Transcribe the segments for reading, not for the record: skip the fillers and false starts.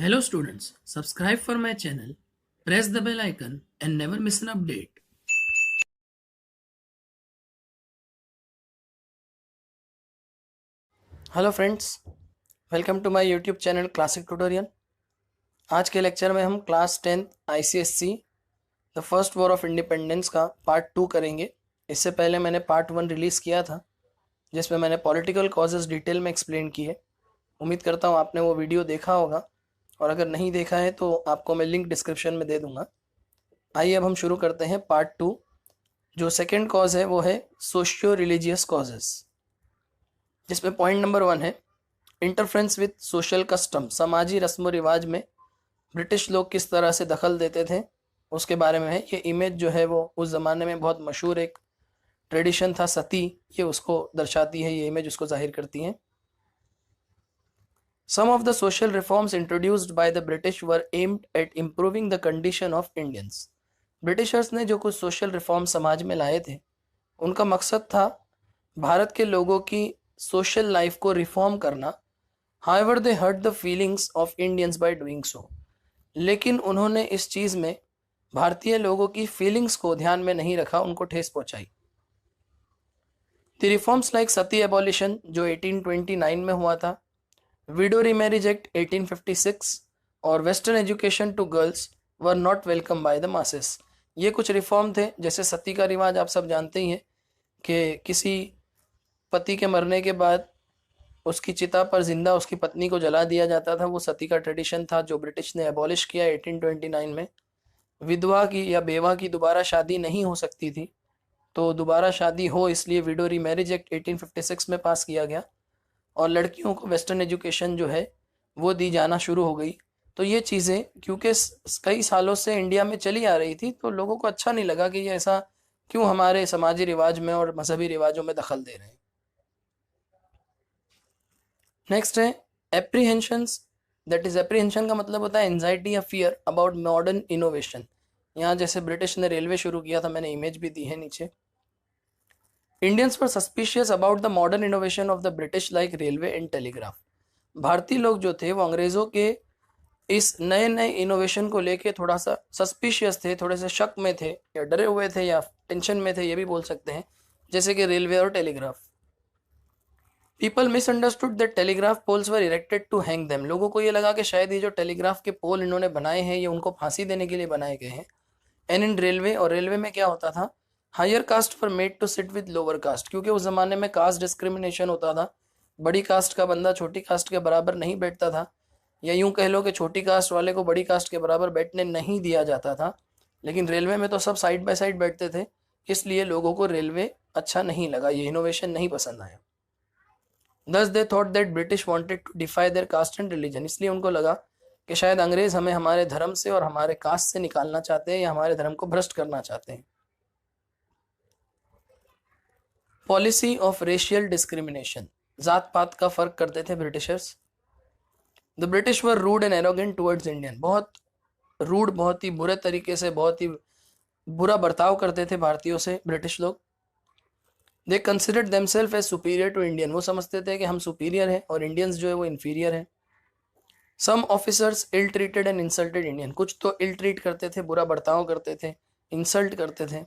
Hello students, subscribe for my channel, press the bell icon and never miss an update. Hello friends, welcome to my YouTube channel classic tutorial. आज के lecture में हम class 10th ICSC the first war of independence का part 2 करेंगे। इससे पहले मैंने part 1 release किया था जिसमें मैंने पॉलिटिकल कॉजेज़ डिटेल में एक्सप्लेन किए। उम्मीद करता हूँ आपने वो वीडियो देखा होगा, और अगर नहीं देखा है तो आपको मैं लिंक डिस्क्रिप्शन में दे दूँगा। आइए अब हम शुरू करते हैं पार्ट 2। जो सेकेंड कॉज है वो है सोशियो रिलीजियस कॉजेज़, जिसमें पॉइंट नंबर 1 है इंटरफ्रेंस विद सोशल कस्टम। समाजी रस्म व रिवाज में ब्रिटिश लोग किस तरह से दखल देते थे उसके बारे में है। ये इमेज जो है वो उस ज़माने में बहुत मशहूर एक ट्रेडिशन था, सती, ये उसको दर्शाती है, ये इमेज उसको जाहिर करती है। Some of the social reforms introduced by the British were aimed at improving the condition of Indians. Britishers ने जो कुछ सोशल रिफॉर्म समाज में लाए थे उनका मकसद था भारत के लोगों की सोशल लाइफ को रिफॉर्म करना। However, they hurt the feelings of Indians by doing so. लेकिन उन्होंने इस चीज़ में भारतीय लोगों की फीलिंग्स को ध्यान में नहीं रखा, उनको ठेस पहुंचाई। The reforms like Sati abolition जो 1829 में हुआ था, विडो रीमैरिज एक्ट 1856 और western education to girls were not welcome by the masses. ये कुछ रिफॉर्म थे। जैसे सती का रिवाज आप सब जानते ही हैं कि किसी पति के मरने के बाद उसकी चिता पर जिंदा उसकी पत्नी को जला दिया जाता था। वो सती का ट्रेडिशन था जो ब्रिटिश ने एबॉलिश किया 1829 में। विधवा की या बेवा की दोबारा शादी नहीं हो सकती थी, तो दोबारा शादी हो इसलिए विडो रीमैरिज एक्ट 1856 में पास किया गया, और लड़कियों को वेस्टर्न एजुकेशन जो है वो दी जाना शुरू हो गई। तो ये चीज़ें क्योंकि कई सालों से इंडिया में चली आ रही थी तो लोगों को अच्छा नहीं लगा कि ये ऐसा क्यों हमारे समाजी रिवाज में और मजहबी रिवाजों में दखल दे रहे हैं। नेक्स्ट है एप्रीहेंशंस। दैट इज एप्रीहेंशन का मतलब होता है एंजाइटी या फियर अबाउट मॉडर्न इनोवेशन। यहाँ जैसे ब्रिटिश ने रेलवे शुरू किया था, मैंने इमेज भी दी है नीचे। Indians were suspicious about the modern innovation of the British like railway and telegraph. भारतीय लोग जो थे वो अंग्रेजों के इस नए नए इनोवेशन को लेके थोड़ा सा सस्पिशियस थे, थोड़े से शक में थे या डरे हुए थे या टेंशन में थे, ये भी बोल सकते हैं, जैसे कि रेलवे और telegraph. People misunderstood that telegraph poles were erected to hang them. लोगों को ये लगा कि शायद ये जो टेलीग्राफ के पोल इन्होंने बनाए हैं ये उनको फांसी देने के लिए बनाए गए हैं। एंड इन रेलवे, और रेलवे में क्या होता था, higher caste were made to sit with lower caste, क्योंकि उस जमाने में कास्ट डिस्क्रिमिनेशन होता था। बड़ी कास्ट का बंदा छोटी कास्ट के बराबर नहीं बैठता था, या यूं कह लो कि छोटी कास्ट वाले को बड़ी कास्ट के बराबर बैठने नहीं दिया जाता था। लेकिन रेलवे में तो सब साइड बाय साइड बैठते थे, इसलिए लोगों को रेलवे अच्छा नहीं लगा, ये इनोवेशन नहीं पसंद आया। Thus they thought that British wanted to defy their caste and religion। इसलिए उनको लगा कि शायद अंग्रेज हमें हमारे धर्म से और हमारे कास्ट से निकालना चाहते हैं या हमारे धर्म को भ्रष्ट करना चाहते हैं। पॉलिसी ऑफ रेशियल डिस्क्रिमिनेशन, जात पात का फर्क करते थे Britishers. The British were rude and arrogant towards Indian. बहुत रूड, बहुत ही बुरे तरीके से, बहुत ही बुरा बर्ताव करते थे भारतीयों से ब्रिटिश लोग। They considered themselves as superior to Indian. वो समझते थे कि हम सुपीरियर हैं और इंडियंस जो है वो इन्फीरियर हैं। Some officers ill treated and insulted Indian. कुछ तो इल ट्रीट करते थे, बुरा बर्ताव करते थे, इंसल्ट करते थे।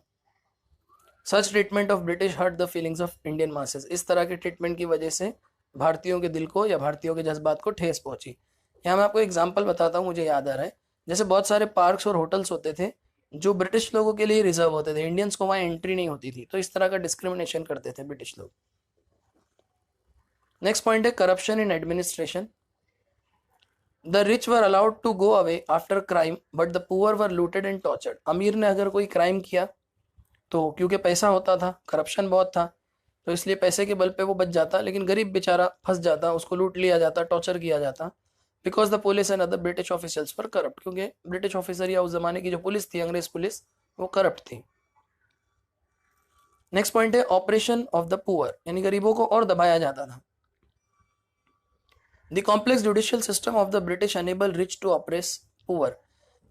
Such treatment of British hurt the feelings of Indian masses. इस तरह के ट्रीटमेंट की वजह से भारतीयों के दिल को या भारतीयों के जज्बात को ठेस पहुंची। यहाँ मैं आपको एग्जाम्पल बताता हूँ, मुझे याद आ रहा है। जैसे बहुत सारे पार्क्स और होटल्स होते थे जो ब्रिटिश लोगों के लिए रिजर्व होते थे, इंडियंस को वहाँ एंट्री नहीं होती थी, तो इस तरह का डिस्क्रिमिनेशन करते थे ब्रिटिश लोग। नेक्स्ट पॉइंट है corruption in administration. The rich were allowed to go away after crime but the poor were looted and tortured. अमीर ने अगर कोई क्राइम किया तो क्योंकि पैसा होता था, करप्शन बहुत था, तो इसलिए पैसे के बल पे वो बच जाता, लेकिन गरीब बेचारा फंस जाता, उसको लूट लिया जाता, टॉर्चर किया जाता। Because the police and other British officers were corrupt, क्योंकि ब्रिटिश ऑफिसर या उस जमाने की जो पुलिस थी, अंग्रेज पुलिस, वो करप्ट थी। नेक्स्ट पॉइंट है ऑपरेशन ऑफ द पुअर, यानी गरीबों को और दबाया जाता था। The complex judicial system of the British enable rich to oppress poor.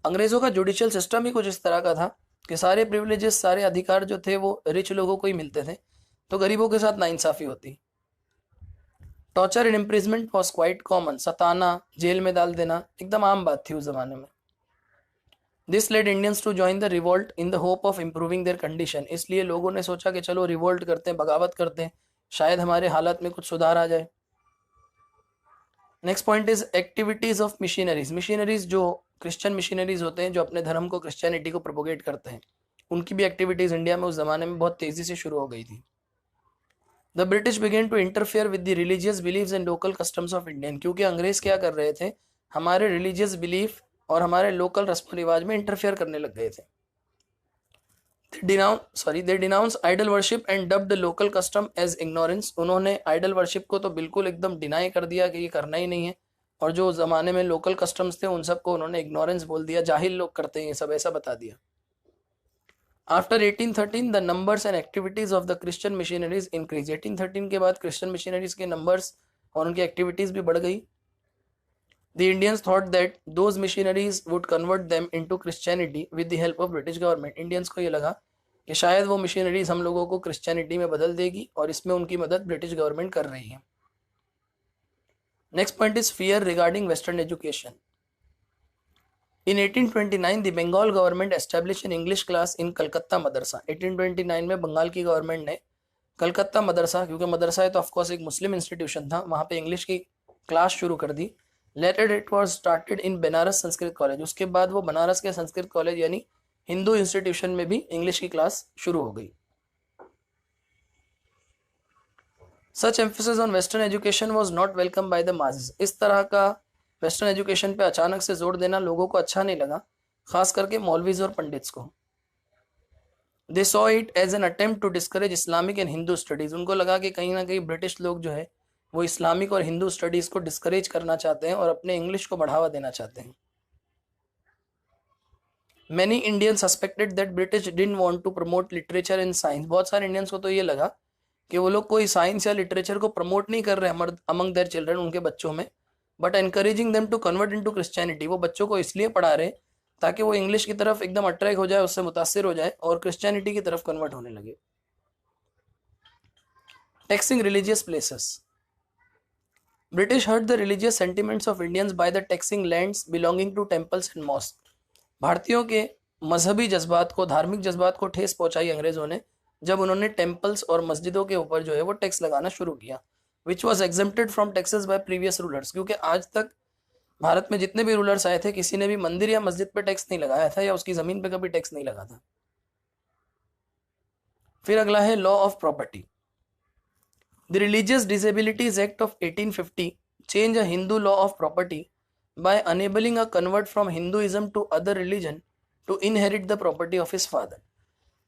अंग्रेजों का जुडिशियल सिस्टम ही कुछ इस तरह का था कि सारे प्रिविलेजेस, सारे अधिकार जो थे वो रिच लोगों को ही मिलते थे, तो गरीबों के साथ नाइंसाफी होती। Torture and imprisonment was quite common, सताना, जेल में डाल देना एकदम आम बात थी उस जमाने में। This led Indians to join the revolt in the hope of improving their condition, इसलिए लोगों ने सोचा कि चलो रिवोल्ट करते हैं, बगावत करते हैं, शायद हमारे हालात में कुछ सुधार आ जाए। Next point is activities of missionaries. Missionaries जो क्रिश्चियन मिशनरीज होते हैं, जो अपने धर्म को, क्रिश्चियनिटी को प्रोपोगेट करते हैं, उनकी भी एक्टिविटीज इंडिया में उस जमाने में बहुत तेजी से शुरू हो गई थी। The British began to interfere with the religious beliefs and local customs of Indian, क्योंकि अंग्रेज क्या कर रहे थे, हमारे रिलीजियस बिलीफ और हमारे लोकल रस्म रिवाज में इंटरफेयर करने लग गए थे। They denounce idol worship and dubbed the local custom as ignorance। उन्होंने आइडल वर्शिप को तो बिल्कुल एकदम डिनाई कर दिया कि ये करना ही नहीं है, और जो जमाने में लोकल कस्टम्स थे उन सबको उन्होंने इग्नोरेंस बोल दिया, जाहिल लोग करते हैं ये सब, ऐसा बता दिया। After 1813 the numbers and activities of the Christian missionaries increase. 1813 के बाद क्रिश्चियन मिशनरीज के नंबर्स और उनकी एक्टिविटीज भी बढ़ गई। The Indians thought that those missionaries would convert them into Christianity with the help of British government। Indians को ये लगा कि शायद वो मिशनरीज हम लोगों को क्रिश्चियनिटी में बदल देगी, और इसमें उनकी मदद ब्रिटिश गवर्नमेंट कर रही है। Next point is fear regarding western education. In 1829 the Bengal government established an English class in Calcutta Madrasa. 1829 में बंगाल की गवर्नमेंट ने कलकत्ता मदरसा, क्योंकि मदरसा है तो ऑफकोर्स एक मुस्लिम इंस्टीट्यूशन था, वहाँ पे इंग्लिश की क्लास शुरू कर दी। Later it was started in Banaras Sanskrit college, उसके बाद वो बनारस के संस्कृत कॉलेज यानी हिंदू इंस्टीट्यूशन में भी इंग्लिश की क्लास शुरू हो गई। Such emphasis on western education was not welcome by the masses. इस तरह का वेस्टर्न एजुकेशन पे अचानक से जोर देना लोगों को अच्छा नहीं लगा, खास करके मौलवीज और पंडित्स को। They saw it as an attempt to discourage Islamic and Hindu studies. उनको लगा कि कहीं ना कहीं ब्रिटिश लोग जो है वो इस्लामिक और हिंदू स्टडीज को डिस्करेज करना चाहते हैं और अपने इंग्लिश को बढ़ावा देना चाहते हैं। Many Indians suspected that British didn't want to promote literature and science। बहुत सारे इंडियंस को तो ये लगा कि वो लोग कोई साइंस या लिटरेचर को प्रमोट नहीं कर रहे among their children, उनके बच्चों में, but encouraging them to convert into Christianity। वो बच्चों को इसलिए पढ़ा रहे ताकि वो इंग्लिश की तरफ एकदम अट्रैक्ट हो जाए, उससे मुतासिर हो जाए और क्रिश्चियनिटी की तरफ कन्वर्ट होने लगे। Taxing religious places. British hurt the religious sentiments of Indians by the taxing lands belonging to temples and mosques। भारतीयों के मजहबी जज्बात को, धार्मिक जज्बात को ठेस पहुंचाई अंग्रेजों ने जब उन्होंने टेम्पल्स और मस्जिदों के ऊपर जो है वो टैक्स लगाना शुरू किया। Which was exempted from taxes bye previous rulers, क्योंकि आज तक भारत में जितने भी रूलर्स आए थे किसी ने भी मंदिर या मस्जिद पे टैक्स नहीं लगाया था या उसकी जमीन पे कभी टैक्स नहीं लगा था। फिर अगला है law of property. The Religious Disabilities Act of 1850 changed a Hindu law of property by enabling a convert from Hinduism to other religion to inherit the property of his father।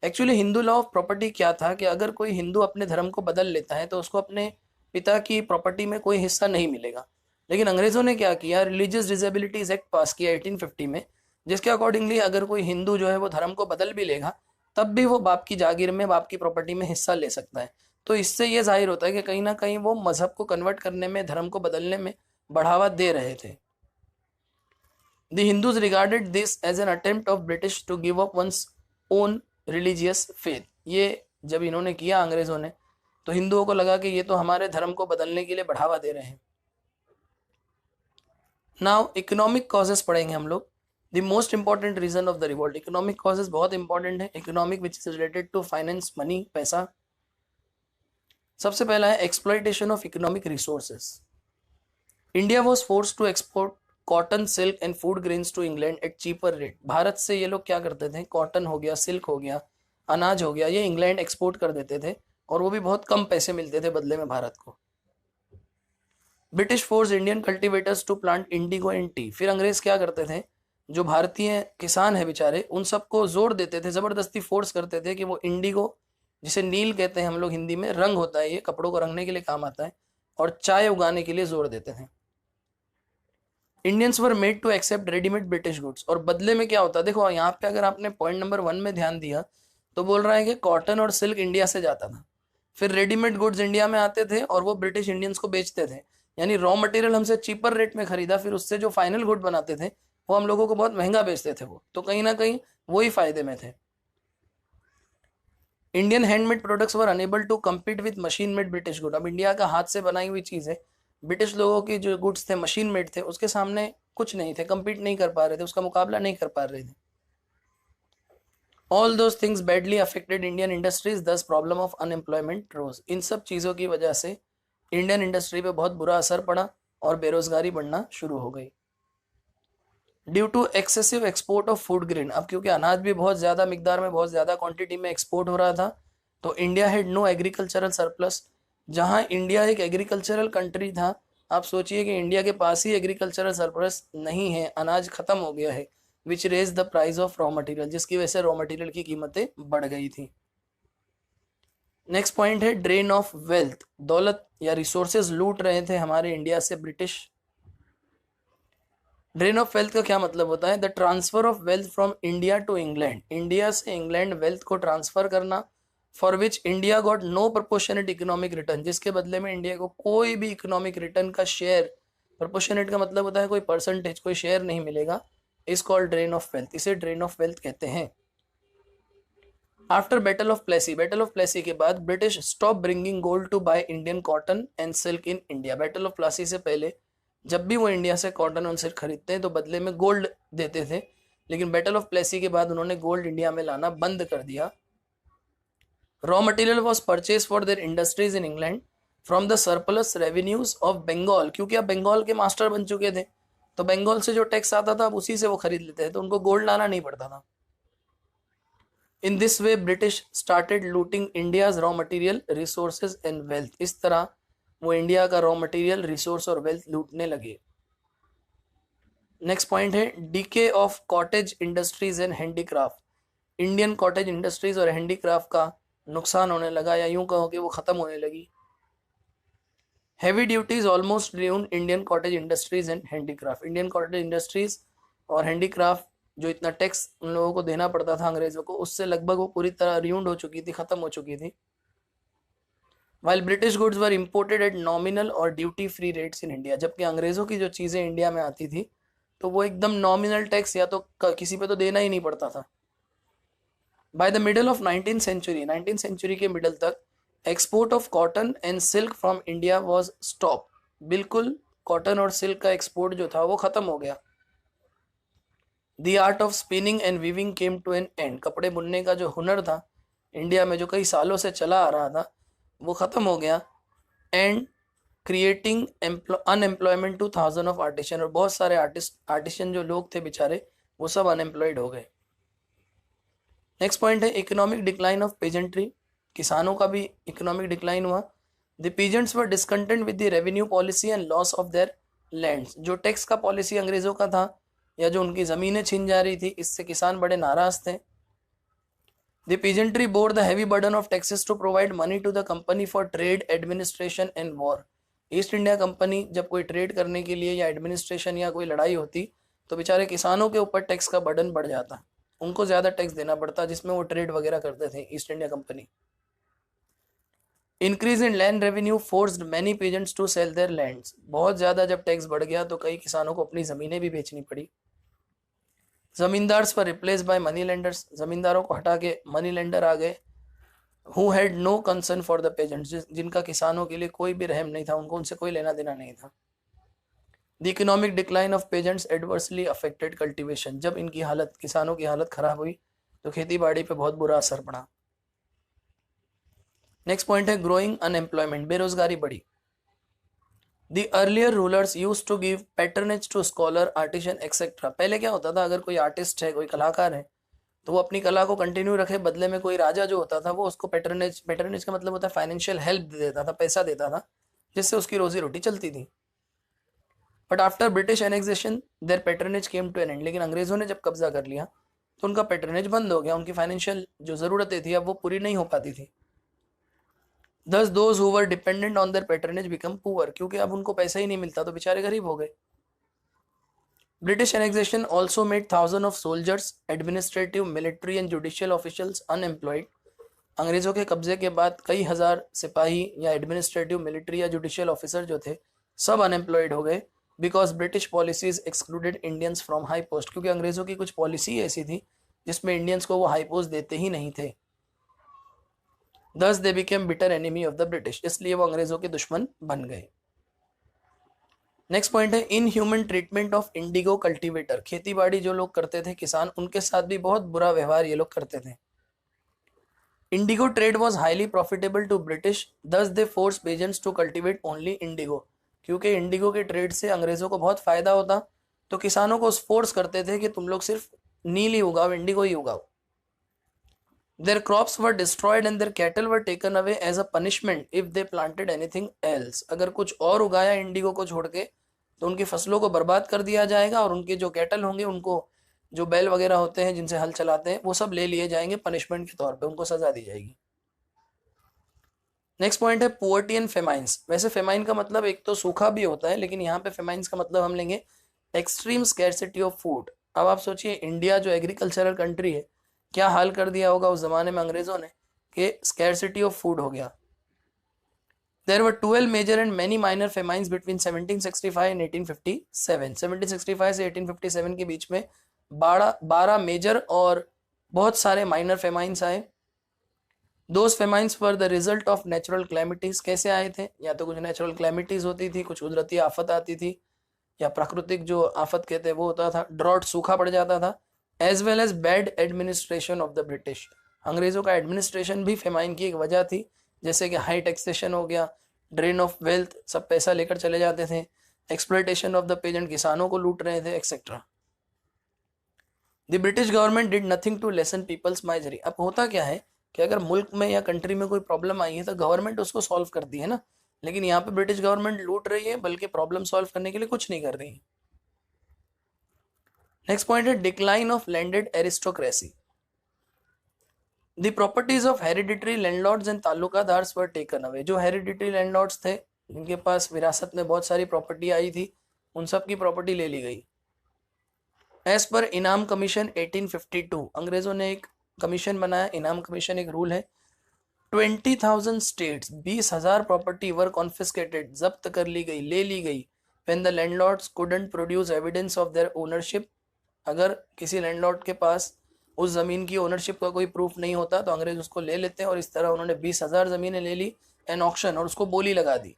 Actually Hindu law of property क्या था कि अगर कोई हिंदू अपने धर्म को बदल लेता है तो उसको अपने पिता की प्रॉपर्टी में कोई हिस्सा नहीं मिलेगा। लेकिन अंग्रेजों ने क्या किया, रिलीजियस डिसेबिलिटीज एक्ट पास किया 1850 में, जिसके अकॉर्डिंगली अगर कोई हिंदू जो है वो धर्म को बदल भी लेगा तब भी वो बाप की जागीर में, बाप की प्रॉपर्टी में हिस्सा ले सकता है। तो इससे ये जाहिर होता है कि कहीं ना कहीं वो मजहब को कन्वर्ट करने में, धर्म को बदलने में बढ़ावा दे रहे थे। The Hindus regarded this as an attempt of British to give up ones own religious faith. ये जब इन्होंने किया अंग्रेजों ने, तो हिंदुओं को लगा कि ये तो हमारे धर्म को बदलने के लिए बढ़ावा दे रहे हैं। नाउ इकोनॉमिक कॉजेस पढ़ेंगे हम लोग। The most important reason of the revolt. Economic causes बहुत इंपॉर्टेंट है। Economic which is related to finance, money, पैसा। सबसे पहला है exploitation of economic resources. India was force to export cotton, silk and food grains to England at cheaper rate. भारत से ये लोग क्या करते थे, कॉटन हो गया, सिल्क हो गया, अनाज हो गया, ये इंग्लैंड एक्सपोर्ट कर देते थे और वो भी बहुत कम पैसे मिलते थे बदले में भारत को। British force Indian cultivators to plant indigo and tea. फिर अंग्रेज क्या करते थे, जो भारतीय किसान है बेचारे, उन सबको जोर देते थे, जबरदस्ती फोर्स करते थे कि वो इंडिगो, जिसे नील कहते हैं हम लोग हिंदी में, रंग होता है, ये कपड़ों को रंगने के लिए काम आता है, और चाय उगाने के लिए जोर देते थे। Indians were made to accept readymade British goods. और बदले में क्या होता है, देखो यहाँ पे अगर आपने पॉइंट नंबर 1 में ध्यान दिया तो बोल रहा है कि कॉटन और सिल्क इंडिया से जाता था, फिर रेडीमेड गुड्स इंडिया में आते थे और वो ब्रिटिश इंडियंस को बेचते थे, यानी रॉ मटेरियल हमसे चीपर रेट में खरीदा, फिर उससे जो फाइनल गुड बनाते थे वो हम लोगों को बहुत महंगा बेचते थे वो, तो कहीं ना कहीं वही फायदे में थे। Indian handmade products were enable to compete with machine made British good. अब इंडिया का हाथ से बनाई हुई चीज़ है, ब्रिटिश लोगों की जो गुड्स थे मशीन मेड थे, उसके सामने कुछ नहीं थे, compete नहीं कर पा रहे थे, उसका मुकाबला नहीं कर पा रहे थे। All those things badly affected Indian industries, thus problem of unemployment rose. इन सब चीज़ों की वजह से इंडियन इंडस्ट्री पे बहुत बुरा असर पड़ा और बेरोजगारी बढ़ना शुरू हो गई। Due to excessive export of food grain, अब क्योंकि अनाज भी बहुत ज़्यादा मिकदार में, बहुत ज़्यादा क्वांटिटी में एक्सपोर्ट हो रहा था, तो India had no agricultural surplus. जहां इंडिया एक एग्रीकल्चरल कंट्री था, आप सोचिए कि इंडिया के पास ही एग्रीकल्चरल सरप्लस नहीं है, अनाज खत्म हो गया है, which raise the price of raw material, जिसकी वजह से रॉ मटेरियल की कीमतें बढ़ गई थी। नेक्स्ट पॉइंट है ड्रेन ऑफ वेल्थ, दौलत या रिसोर्सेज लूट रहे थे हमारे इंडिया से ब्रिटिश। ड्रेन ऑफ वेल्थ का क्या मतलब होता है? The transfer of wealth from India to England, India से इंग्लैंड वेल्थ को ट्रांसफर करना, for which India got no proportionate economic return, जिसके बदले में इंडिया को कोई भी इकोनॉमिक रिटर्न का शेयर, प्रोपोर्शनेट का मतलब होता है कोई परसेंटेज, कोई शेयर नहीं मिलेगा, is called drain of wealth, इसे ड्रेन ऑफ वेल्थ कहते हैं। After battle of Plassey, battle of Plassey के बाद British stop bringing gold to buy Indian cotton and silk in India. Battle of Plassey से पहले जब भी वो इंडिया से कॉटन और सिल्क खरीदते हैं तो बदले में गोल्ड देते थे, लेकिन बैटल ऑफ प्लेसी के बाद उन्होंने गोल्ड इंडिया में लाना बंद कर दिया। Raw material was purchase for their industries in England from the surplus revenues of Bengal, क्योंकि अब बंगाल के मास्टर बन चुके थे, तो बंगाल से जो टैक्स आता था अब उसी से वो खरीद लेते थे, तो उनको गोल्ड लाना नहीं पड़ता था। In this way British started looting India's raw material resources and wealth, इस तरह वो इंडिया का रॉ मटेरियल, रिसोर्स और वेल्थ लूटने लगे। नेक्स्ट पॉइंट है DK of cottage industries and handicraft, Indian cottage industries और हैंडीक्राफ्ट का नुकसान होने लगा, या यूं कहो कि वो खत्म होने लगी। Heavy duties almost ruin Indian cottage industries and handicraft, Indian cottage industries और हैंडीक्राफ्ट जो इतना टैक्स उन लोगों को देना पड़ता था अंग्रेजों को, उससे लगभग वो पूरी तरह र्यून्ड हो चुकी थी, खत्म हो चुकी थी। While British goods were imported at nominal और duty free rates in India, जबकि अंग्रेजों की जो चीज़ें इंडिया में आती थी तो वो एकदम नॉमिनल टैक्स या तो किसी पे तो देना ही नहीं पड़ता था। By the middle of 19th century, 19th century के मिडल तक export of cotton and silk from India was stop, बिल्कुल कॉटन और सिल्क का एक्सपोर्ट जो था वो खत्म हो गया। The art of spinning and weaving came to an end, कपड़े बुनने का जो हुनर था इंडिया में जो कई सालों से चला आ रहा था वो खत्म हो गया। And creating unemployment to 1000 of artisan, और बहुत सारे आर्टिशन जो लोग थे बेचारे वो सब अनएम्प्लॉयड हो गए। नेक्स्ट पॉइंट है इकोनॉमिक डिक्लाइन ऑफ पेजेंट्री, किसानों का भी इकोनॉमिक डिक्लाइन हुआ। The peasants were discontent with the revenue policy and loss of their lands, जो टैक्स का पॉलिसी अंग्रेजों का था या जो उनकी ज़मीनें छीन जा रही थी, इससे किसान बड़े नाराज थे। The peasantry bore the heavy burden of taxes to provide money to the company for trade, administration and war. East India company जब कोई ट्रेड करने के लिए या एडमिनिस्ट्रेशन या कोई लड़ाई होती तो बेचारे किसानों के ऊपर टैक्स का बर्डन बढ़ जाता, उनको ज़्यादा टैक्स देना पड़ता जिसमें वो ट्रेड वगैरह करते थे east India company. Increase in land revenue forced many peasants to sell their lands, बहुत ज़्यादा जब टैक्स बढ़ गया तो कई किसानों को अपनी ज़मीनें भी बेचनी पड़ी। जमींदार्स पर रिप्लेस बाय मनी लेंडर्स, जमींदारों को हटा के मनी लेंडर आ गए। Who had no concern for the peasants, जिनका किसानों के लिए कोई भी रहम नहीं था, उनको उनसे कोई लेना देना नहीं था। The economic decline of pageants adversely affected cultivation, जब इनकी हालत, किसानों की हालत खराब हुई तो खेती बाड़ी पे बहुत बुरा असर पड़ा। नेक्स्ट पॉइंट है ग्रोइंग अनएम्प्लॉयमेंट, बेरोजगारी बढ़ी। The earlier rulers used to give patronage to scholar, artisan, etc. पहले क्या होता था, अगर कोई आर्टिस्ट है, कोई कलाकार है, तो वो अपनी कला को कंटिन्यू रखे, बदले में कोई राजा जो होता था वो उसको पैटर्नेज, पैटर्नेज का मतलब होता है फाइनेंशियल हेल्प दे देता था, पैसा देता था, जिससे उसकी रोजी रोटी चलती थी। But after British annexation their patronage came to an end, लेकिन अंग्रेजों ने जब कब्जा कर लिया तो उनका पैटर्नेज बंद हो गया, उनकी फाइनेंशियल जो ज़रूरतें थी अब वो पूरी नहीं हो पाती थी। Thus those who were dependent on their patronage become poor, क्योंकि अब उनको पैसा ही नहीं मिलता तो बेचारे गरीब हो गए। British annexation also made thousands of soldiers, administrative, military and judicial officials unemployed. अंग्रेजों के कब्जे के बाद कई हजार सिपाही या एडमिनिस्ट्रेटिव, मिलिट्री या जुडिशियल ऑफिसर जो थे सब अनएम्प्लॉयड हो गए, because British policies excluded Indians from high post, क्योंकि अंग्रेजों की कुछ पॉलिसी ऐसी थी जिसमें इंडियंस को वो हाई पोस्ट देते ही नहीं थे। Thus they became bitter enemy of the British, इसलिए वो अंग्रेजों के दुश्मन बन गए। नेक्स्ट पॉइंट है in human treatment of Indigo cultivator. खेती बाड़ी जो लोग करते थे किसान, उनके साथ भी बहुत बुरा व्यवहार ये लोग करते थे। Indigo trade was highly profitable to British, thus they force peasants to cultivate only indigo. क्योंकि इंडिगो के ट्रेड से अंग्रेजों को बहुत फायदा होता, तो किसानों को फोर्स करते थे कि तुम लोग सिर्फ नील ही उगाओ, इंडिगो ही उगाओ। Their crops were destroyed and their cattle were taken away as a punishment if they planted anything else. अगर कुछ और उगाया इंडिगो को छोड़ के तो उनकी फसलों को बर्बाद कर दिया जाएगा, और उनके जो कैटल होंगे, उनको जो बैल वगैरह होते हैं जिनसे हल चलाते हैं, वो सब ले लिए जाएंगे पनिशमेंट के तौर पे, उनको सजा दी जाएगी। नेक्स्ट पॉइंट है पुअर्टी एंड फेमाइंस। वैसे फेमाइन का मतलब एक तो सूखा भी होता है, लेकिन यहाँ पे फेमाइंस का मतलब हम लेंगे एक्सट्रीम स्कैरसिटी ऑफ फूड। अब आप सोचिए इंडिया जो एग्रीकल्चरल कंट्री है, क्या हाल कर दिया होगा उस जमाने में अंग्रेजों ने कि स्कैरसिटी ऑफ फूड हो गया। There were 12 major and many minor famines between 1765 and 1857. 1765 से 1857 के बीच में 12 मेजर और बहुत सारे माइनर फेमाइंस आए। Those famines were the result of natural calamities। कैसे आए थे? या तो कुछ नेचुरल क्लैमिटीज होती थी, कुछ कुदरती आफत आती थी, या प्राकृतिक जो आफत कहते हैं वो होता था, ड्रॉट सूखा पड़ जाता था, as well as bad administration of the British. अंग्रेजों का एडमिनिस्ट्रेशन भी फेमाइन की एक वजह थी, जैसे कि हाई टैक्सेशन हो गया, ड्रेन ऑफ वेल्थ, सब पैसा लेकर चले जाते थे, एक्सप्लॉयटेशन ऑफ द पेजेंट, किसानों को लूट रहे थे, etcetera. The British government did nothing to lessen people's misery. अब होता क्या है कि अगर मुल्क में या कंट्री में कोई प्रॉब्लम आई है तो गवर्नमेंट उसको सॉल्व करती है ना, लेकिन यहाँ पे ब्रिटिश गवर्नमेंट लूट रही है, बल्कि प्रॉब्लम सॉल्व करने के लिए कुछ नहीं कर रही है। नेक्स्ट पॉइंट है decline of landed aristocracy. The properties of hereditary landlords and taluqdars were taken away. जो हेरिडिटरी लैंडलॉर्ड्स थे, जिनके पास विरासत में बहुत सारी प्रॉपर्टी आई थी, उन सब की प्रॉपर्टी ले ली गई। एज पर इनाम कमीशन 1852, अंग्रेजों ने एक कमीशन बनाया, इनाम कमीशन एक रूल है। 20,000 स्टेट्स, 20,000 प्रॉपर्टी वर कॉन्फिस्केटेड, जब्त कर ली गई, ले ली गई। When the landlords couldn't produce evidence of their ownership, अगर किसी लैंडलॉर्ड के पास उस जमीन की ओनरशिप का कोई प्रूफ नहीं होता तो अंग्रेज उसको ले लेते हैं, और इस तरह उन्होंने 20,000 जमीनें ले ली एन ऑक्शन, और उसको बोली लगा दी।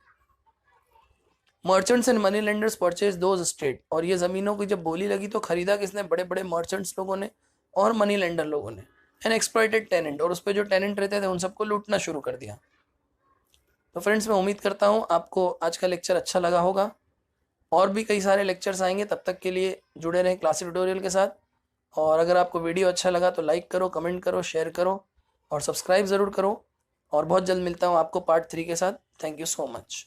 Merchants and money lenders purchase those state, और ये जमीनों की जब बोली लगी तो खरीदा किसने? बड़े बड़े मर्चेंट्स लोगों ने और मनी लेंडर लोगों ने। एन एक्सप्लॉयटेड टेनेंट, और उस पर जो टेनेंट रहते थे उन सबको लूटना शुरू कर दिया। तो फ्रेंड्स, मैं उम्मीद करता हूँ आपको आज का लेक्चर अच्छा लगा होगा। और भी कई सारे लेक्चर्स आएंगे, तब तक के लिए जुड़े रहें क्लासिक ट्यूटोरियल के साथ। और अगर आपको वीडियो अच्छा लगा तो लाइक करो, कमेंट करो, शेयर करो और सब्सक्राइब ज़रूर करो। और बहुत जल्द मिलता हूँ आपको पार्ट 3 के साथ। Thank you so much.